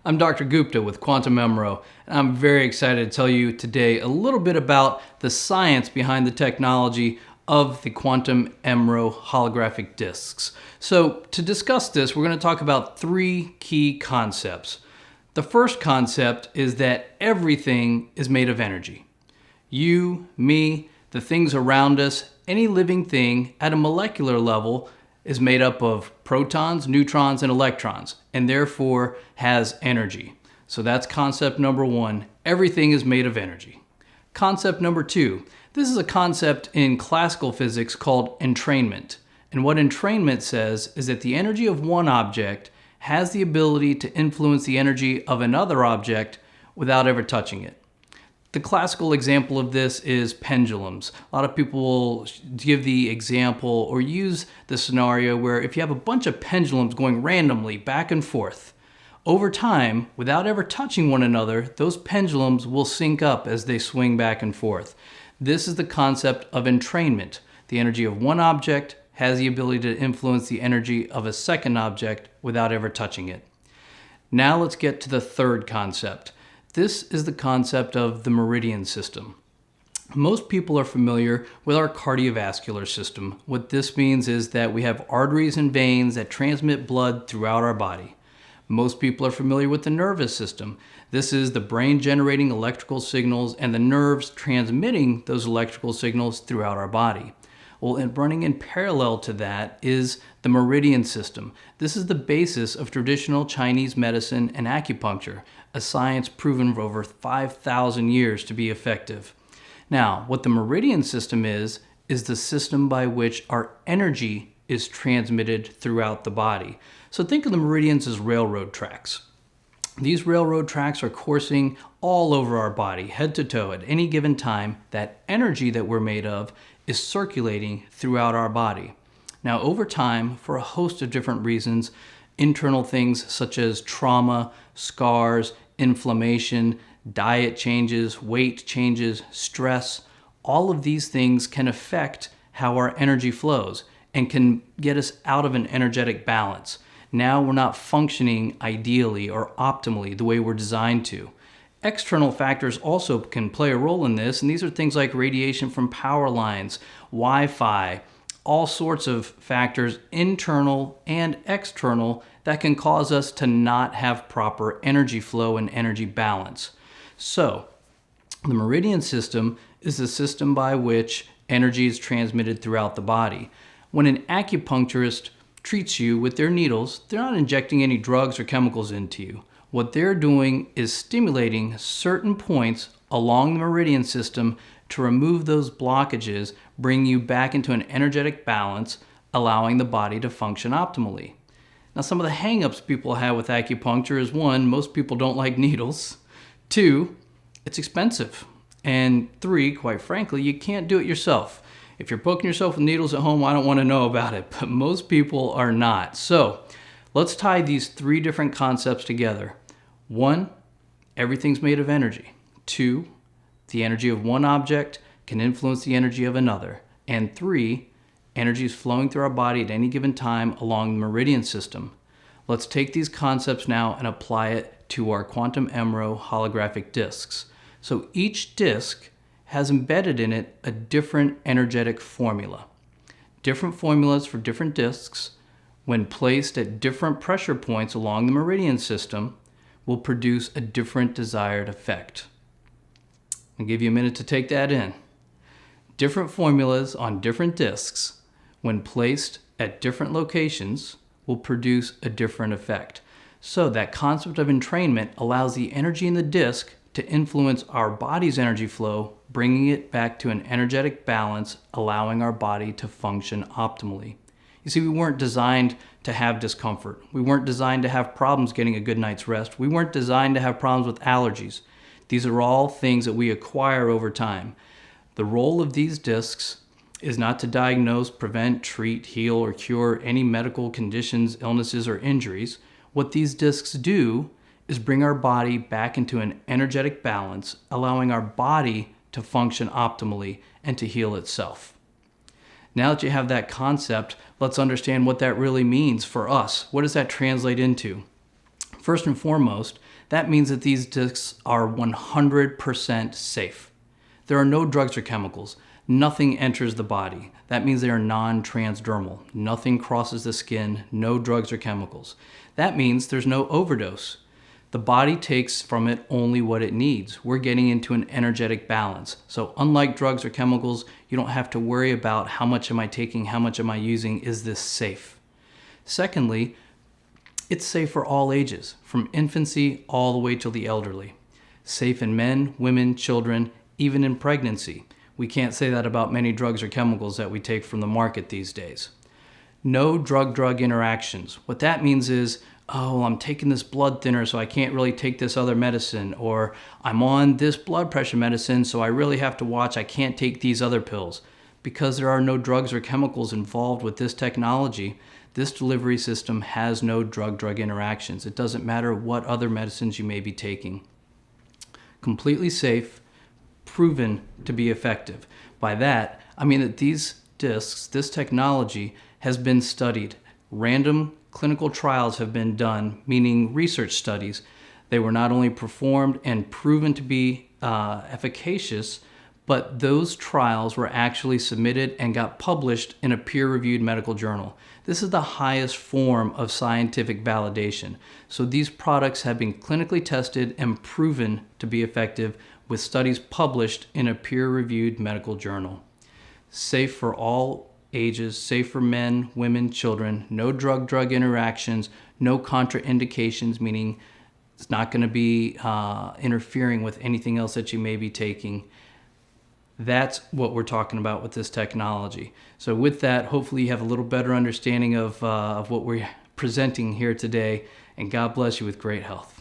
I'm Dr. Gupta with Quantum MRO, and I'm very excited to tell you today a little bit about the science behind the technology of the Quantum MRO holographic discs. So to discuss this, we're going to talk about three key concepts. The first concept is that everything is made of energy. You, me, the things around us, any living thing at a molecular level is made up of protons, neutrons, and electrons, and therefore has energy. So that's concept number one. Everything is made of energy. Concept number two. This is a concept in classical physics called entrainment. And what entrainment says is that the energy of one object has the ability to influence the energy of another object without ever touching it. The classical example of this is pendulums. A lot of people will give the example or use the scenario where if you have a bunch of pendulums going randomly back and forth, over time, without ever touching one another, those pendulums will sync up as they swing back and forth. This is the concept of entrainment. The energy of one object has the ability to influence the energy of a second object without ever touching it. Now let's get to the third concept. This is the concept of the meridian system. Most people are familiar with our cardiovascular system. What this means is that we have arteries and veins that transmit blood throughout our body. Most people are familiar with the nervous system. This is the brain generating electrical signals and the nerves transmitting those electrical signals throughout our body. Well, and running in parallel to that is the meridian system. This is the basis of traditional Chinese medicine and acupuncture, a science proven for over 5,000 years to be effective. Now, what the meridian system is the system by which our energy is transmitted throughout the body. So think of the meridians as railroad tracks. These railroad tracks are coursing all over our body, head to toe, at any given time. That energy that we're made of is circulating throughout our body. Now, over time, for a host of different reasons, internal things such as trauma, scars, inflammation, diet changes, weight changes, stress, all of these things can affect how our energy flows and can get us out of an energetic balance. Now we're not functioning ideally or optimally the way we're designed to. External factors also can play a role in this, and these are things like radiation from power lines, Wi-Fi, all sorts of factors, internal and external, that can cause us to not have proper energy flow and energy balance. So, the meridian system is the system by which energy is transmitted throughout the body. When an acupuncturist treats you with their needles, they're not injecting any drugs or chemicals into you. What they're doing is stimulating certain points along the meridian system to remove those blockages, bring you back into an energetic balance, allowing the body to function optimally. Now, some of the hang-ups people have with acupuncture is one, most people don't like needles. Two, it's expensive. And three, quite frankly, you can't do it yourself. If you're poking yourself with needles at home, I don't want to know about it, but most people are not. So let's tie these three different concepts together. One, everything's made of energy. Two, the energy of one object can influence the energy of another. And three, energy is flowing through our body at any given time along the meridian system. Let's take these concepts now and apply it to our Quantum MRO holographic discs. So each disc has embedded in it a different energetic formula. Different formulas for different discs, when placed at different pressure points along the meridian system, will produce a different desired effect. I'll give you a minute to take that in. Different formulas on different discs, when placed at different locations, will produce a different effect. So that concept of entrainment allows the energy in the disc to influence our body's energy flow, bringing it back to an energetic balance, allowing our body to function optimally. You see, we weren't designed to have discomfort. We weren't designed to have problems getting a good night's rest. We weren't designed to have problems with allergies. These are all things that we acquire over time. The role of these discs is not to diagnose, prevent, treat, heal, or cure any medical conditions, illnesses, or injuries. What these discs do is bring our body back into an energetic balance, allowing our body to function optimally and to heal itself. Now that you have that concept, let's understand what that really means for us. What does that translate into? First and foremost, that means that these discs are 100% safe. There are no drugs or chemicals. Nothing enters the body. That means they are non-transdermal. Nothing crosses the skin, no drugs or chemicals. That means there's no overdose. The body takes from it only what it needs. We're getting into an energetic balance. So unlike drugs or chemicals, you don't have to worry about how much am I taking, how much am I using, is this safe? Secondly, it's safe for all ages, from infancy all the way till the elderly. Safe in men, women, children, even in pregnancy. We can't say that about many drugs or chemicals that we take from the market these days. No drug-drug interactions. What that means is, oh, I'm taking this blood thinner so I can't really take this other medicine, or I'm on this blood pressure medicine so I really have to watch, I can't take these other pills. Because there are no drugs or chemicals involved with this technology, this delivery system has no drug-drug interactions. It doesn't matter what other medicines you may be taking. Completely safe, proven to be effective. By that, I mean that these discs, this technology, has been studied. Random clinical trials have been done, meaning research studies. They were not only performed and proven to be efficacious, but those trials were actually submitted and got published in a peer-reviewed medical journal. This is the highest form of scientific validation. So these products have been clinically tested and proven to be effective with studies published in a peer-reviewed medical journal. Safe for all ages, safe for men, women, children, no drug-drug interactions, no contraindications, meaning it's not going to be interfering with anything else that you may be taking. That's what we're talking about with this technology. So with that, hopefully you have a little better understanding of what we're presenting here today, and God bless you with great health.